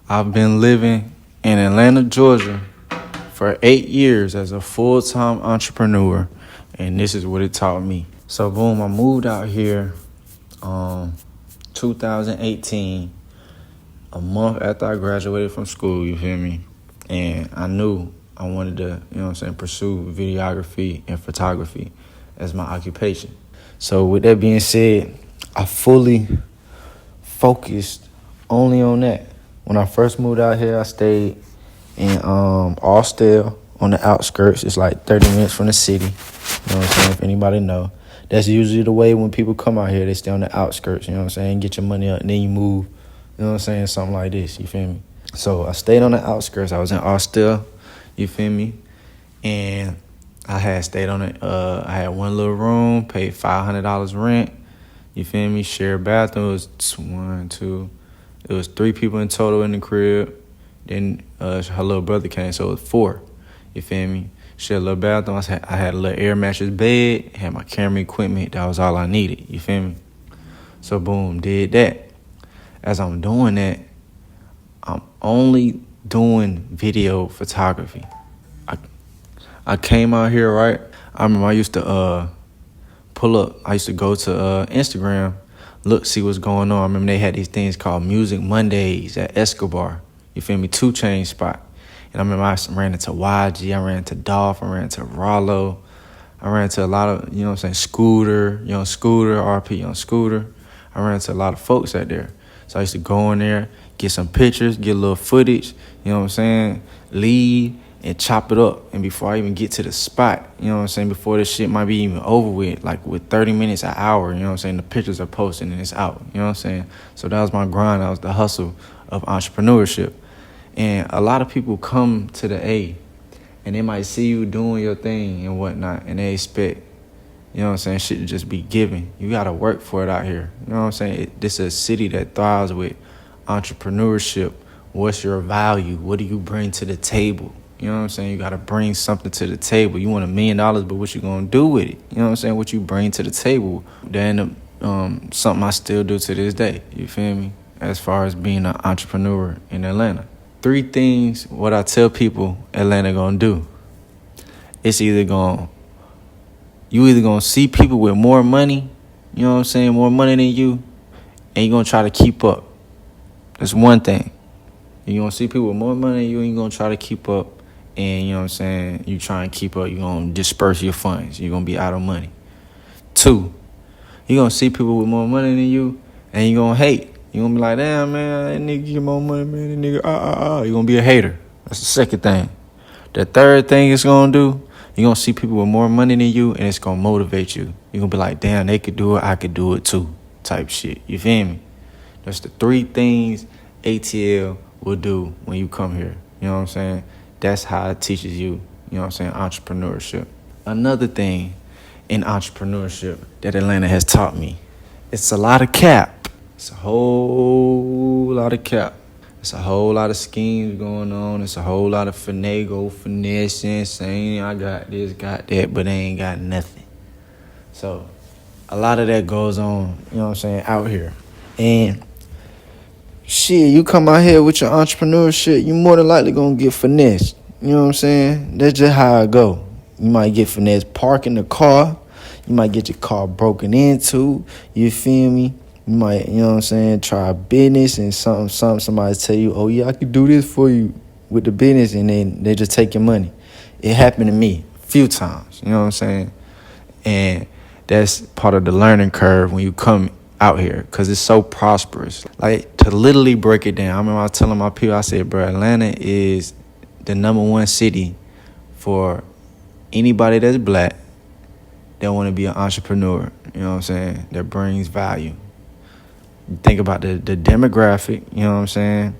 I've been living in Atlanta, Georgia for 8 years as a full-time entrepreneur, and this is what it taught me. So boom, I moved out here 2018, a month after I graduated from school, you feel me? And I knew I wanted to, pursue videography and photography as my occupation. So with that being said, I fully focused only on that. When I first moved out here, I stayed in Austell on the outskirts. It's like 30 minutes from the city. You know what I'm saying? If anybody know. That's usually the way when people come out here, they stay on the outskirts, you know what I'm saying? Get your money up and then you move, you know what I'm saying? Something like this, you feel me? So I stayed on the outskirts. I was in Austell, you feel me? And I had stayed on it. I had one little room, paid $500 rent, you feel me? Shared bathroom. It was it was 3 people in total in the crib. Then her little brother came, so it was 4. You feel me? Shared a little bathroom. I had a little air mattress bed, had my camera equipment. That was all I needed. You feel me? So boom, did that. As I'm doing that, I'm only doing video photography. I came out here, right? I remember I used to pull up. I used to go to Instagram, look, see what's going on. I remember they had these things called Music Mondays at Escobar. You feel me? 2 Chainz spot. And I remember I ran into YG, I ran into Dolph, I ran into Rollo. I ran into a lot of, Scooter, Scooter, RP, Scooter. I ran into a lot of folks out there. So I used to go in there, get some pictures, get a little footage, leave and chop it up. And before I even get to the spot, before this shit might be even over with, like with 30 minutes, an hour, the pictures are posted and it's out, So that was my grind, that was the hustle of entrepreneurship. And a lot of people come to the A and they might see you doing your thing and whatnot, and they expect, shit to just be given. You got to work for it out here. This is a city that thrives with entrepreneurship. What's your value? What do you bring to the table? You got to bring something to the table. You want $1 million, but what you going to do with it? What you bring to the table. Then something I still do to this day. You feel me? As far as being an entrepreneur in Atlanta. 3 things what I tell people Atlanta gonna do. It's you either gonna see people with more money, more money than you, and you're gonna try to keep up. That's one thing. You're gonna see people with more money than you, and you're gonna try to keep up, and you try and keep up, you're gonna disperse your funds, you're gonna be out of money. 2, you're gonna see people with more money than you, and you're gonna hate. You're going to be like, damn, man, that nigga get more money, man, that nigga, You're going to be a hater. That's the second thing. The third thing it's going to do, you're going to see people with more money than you, and it's going to motivate you. You're going to be like, damn, they could do it, I could do it too, type shit. You feel me? That's the 3 things ATL will do when you come here. You know what I'm saying? That's how it teaches you, entrepreneurship. Another thing in entrepreneurship that Atlanta has taught me, it's a lot of cap. It's a whole lot of cap. It's a whole lot of schemes going on. It's a whole lot of finessing, saying I got this, got that, but they ain't got nothing. So a lot of that goes on, out here. And shit, you come out here with your entrepreneurship, you more than likely gonna get finessed. You know what I'm saying? That's just how it go. You might get finessed parking the car. You might get your car broken into. You feel me? You might, try a business and somebody tell you, oh, yeah, I could do this for you with the business, and then they just take your money. It happened to me a few times, you know what I'm saying? And that's part of the learning curve when you come out here because it's so prosperous. Like, to literally break it down, I remember I was telling my people, I said, bro, Atlanta is the #1 city for anybody that's black that want to be an entrepreneur, you know what I'm saying, that brings value. Think about the demographic, you know what I'm saying?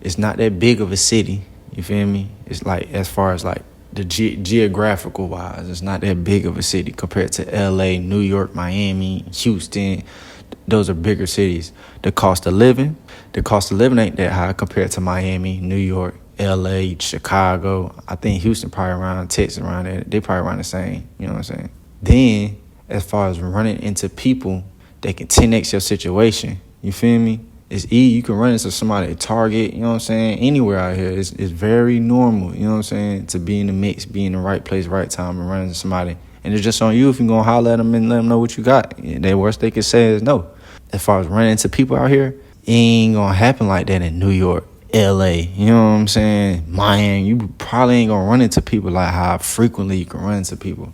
It's not that big of a city, you feel me? It's like, as far as like the geographical wise, it's not that big of a city compared to LA, New York, Miami, Houston. Those are bigger cities. The cost of living ain't that high compared to Miami, New York, LA, Chicago. I think Houston probably around, Texas around there. They probably around the same, you know what I'm saying? Then, as far as running into people, they can 10x your situation. You feel me? It's easy. You can run into somebody at Target, you know what I'm saying? Anywhere out here. It's very normal, you know what I'm saying? To be in the mix, be in the right place, right time, and run into somebody. And it's just on you if you're going to holler at them and let them know what you got. The worst they can say is no. As far as running into people out here, it ain't going to happen like that in New York, L.A., you know what I'm saying? Miami, you probably ain't going to run into people like how frequently you can run into people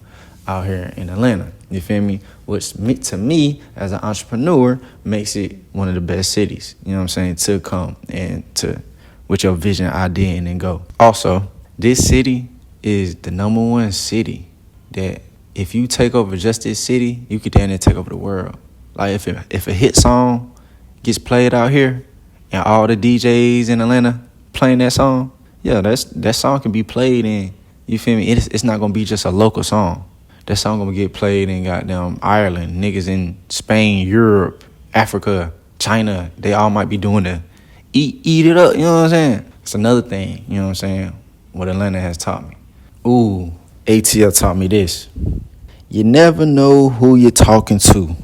out here in Atlanta. You feel me? Which to me, as an entrepreneur, makes it one of the best cities, you know what I'm saying, to come and to, with your vision, idea, and then go. Also, this city is the number one city that if you take over just this city, you could then take over the world. Like if a hit song gets played out here and all the DJs in Atlanta playing that song, yeah, that song can be played in, you feel me? It's not going to be just a local song. That song gonna get played in goddamn Ireland, niggas in Spain, Europe, Africa, China. They all might be doing the eat it up, you know what I'm saying? It's another thing, you know what I'm saying, what Atlanta has taught me. Ooh, ATL taught me this. You never know who you're talking to.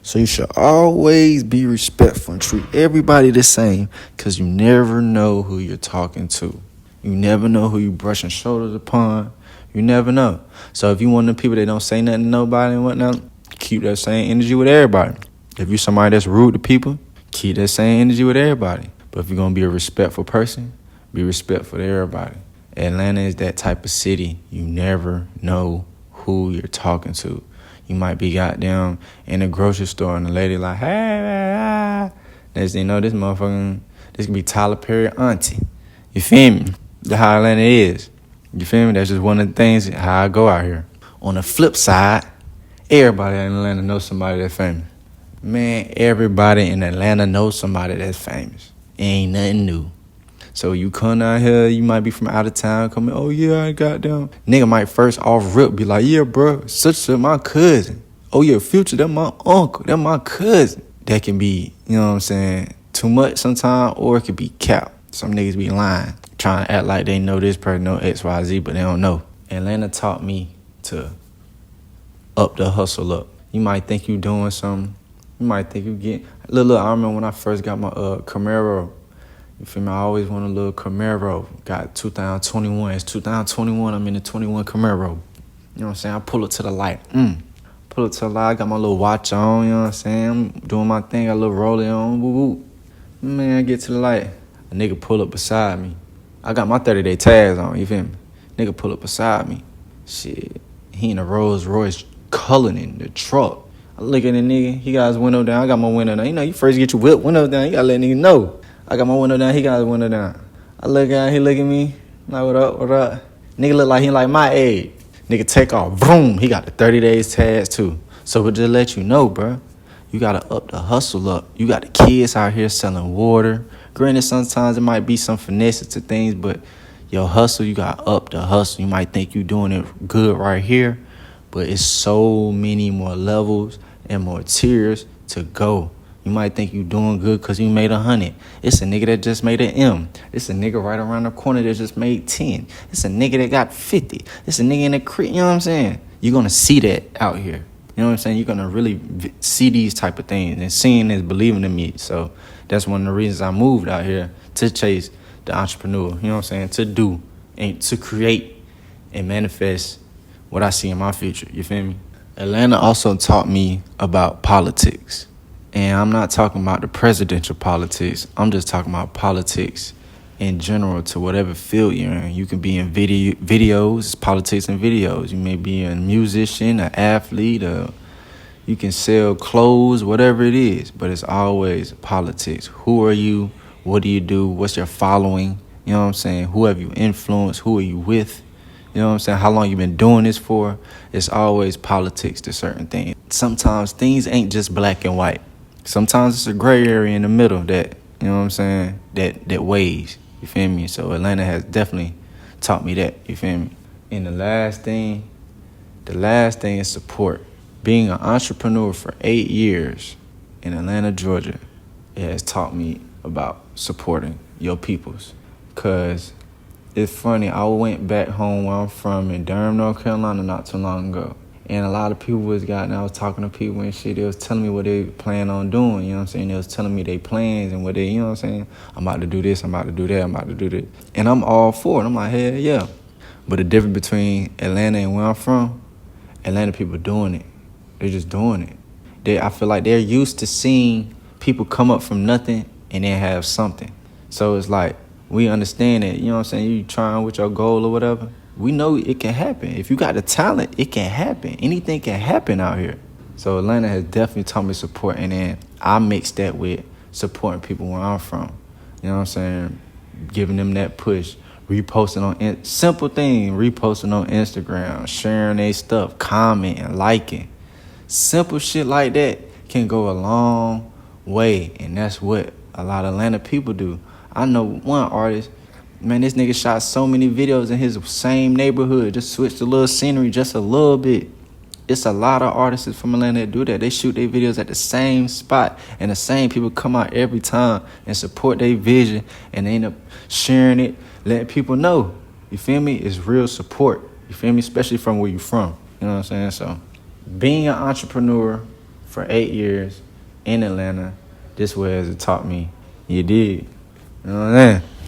So you should always be respectful and treat everybody the same, because you never know who you're talking to. You never know who you brushing shoulders upon. You never know. So if you one of the people that don't say nothing to nobody and whatnot, keep that same energy with everybody. If you're somebody that's rude to people, keep that same energy with everybody. But if you're going to be a respectful person, be respectful to everybody. Atlanta is that type of city. You never know who you're talking to. You might be goddamn in a grocery store and the lady like, hey, next thing you know, this can be Tyler Perry auntie. You feel me? That's how Atlanta is. You feel me? That's just one of the things how I go out here. On the flip side, everybody in Atlanta knows somebody that's famous. Man, everybody in Atlanta knows somebody that's famous. It ain't nothing new. So you come out here, you might be from out of town, coming, oh yeah, I got down. Nigga might first off rip be like, yeah, bro, such my cousin. Oh yeah, Future, that my uncle, that my cousin. That can be, you know what I'm saying, too much sometimes, or it could be cap. Some niggas be lying, trying to act like they know this person, know XYZ, but they don't know. Atlanta taught me to up the hustle up. You might think you doing something. You might think you get... Look, I remember when I first got my Camaro. You feel me? I always wanted a little Camaro. Got 2021. It's 2021. I'm in the 21 Camaro. You know what I'm saying? I pull it to the light. Pull it to the light. I got my little watch on. You know what I'm saying? I'm doing my thing. Got a little roller on. Woo woo. Man, I get to the light. A nigga pull up beside me. I got my 30-day tags on, you feel me? Nigga pull up beside me. Shit, he in a Rolls Royce Cullinan, the truck. I look at the nigga, he got his window down, I got my window down. You know, you first get your window down, you gotta let nigga know. I got my window down, he got his window down. I look at him, he look at me, like, what up, what up? Nigga look like he like my age. Nigga take off, boom, he got the 30 days tags too. So it just let you know, bro. You gotta up the hustle up. You got the kids out here selling water. Granted, sometimes it might be some finesse to things, but your hustle, you got up the hustle. You might think you doing it good right here, but it's so many more levels and more tiers to go. You might think you doing good because you made 100. It's a nigga that just made an M. It's a nigga right around the corner that just made 10. It's a nigga that got 50. It's a nigga in the crib, you know what I'm saying? You're going to see that out here. You know what I'm saying? You're going to really see these type of things, and seeing is believing in me. So that's one of the reasons I moved out here, to chase the entrepreneur, you know what I'm saying? To do and to create and manifest what I see in my future, you feel me? Atlanta also taught me about politics. And I'm not talking about the presidential politics. I'm just talking about politics in general, to whatever field you're in. You can be in videos, politics and videos. You may be a musician, an athlete, you can sell clothes, whatever it is. But it's always politics. Who are you? What do you do? What's your following? You know what I'm saying? Who have you influenced? Who are you with? You know what I'm saying? How long you been doing this for? It's always politics to certain things. Sometimes things ain't just black and white. Sometimes it's a gray area in the middle that, you know what I'm saying, that weighs. You feel me? So Atlanta has definitely taught me that. You feel me? And the last thing is support. Being an entrepreneur for 8 years in Atlanta, Georgia, it has taught me about supporting your peoples. Because it's funny, I went back home where I'm from in Durham, North Carolina not too long ago. And a lot of people and I was talking to people and shit, they was telling me what they plan on doing, you know what I'm saying? They was telling me their plans and what they, you know what I'm saying? I'm about to do this, I'm about to do that, I'm about to do that. And I'm all for it. I'm like, hell yeah. But the difference between Atlanta and where I'm from, Atlanta people doing it. They're just doing it. I feel like they're used to seeing people come up from nothing and then have something. So it's like, we understand it, you know what I'm saying? You trying with your goal or whatever. We know it can happen. If you got the talent, it can happen. Anything can happen out here. So Atlanta has definitely taught me support, and then I mix that with supporting people where I'm from. You know what I'm saying? Giving them that push. Reposting on simple thing, reposting on Instagram, sharing their stuff, commenting, liking. Simple shit like that can go a long way, and that's what a lot of Atlanta people do. I know one artist, man, this nigga shot so many videos in his same neighborhood, just switched a little scenery just a little bit. It's a lot of artists from Atlanta that do that. They shoot their videos at the same spot, and the same people come out every time and support their vision, and they end up sharing it, letting people know. You feel me? It's real support. You feel me? Especially from where you from. You know what I'm saying? So, being an entrepreneur for 8 years in Atlanta, this way has it taught me. You did. You know what I'm saying?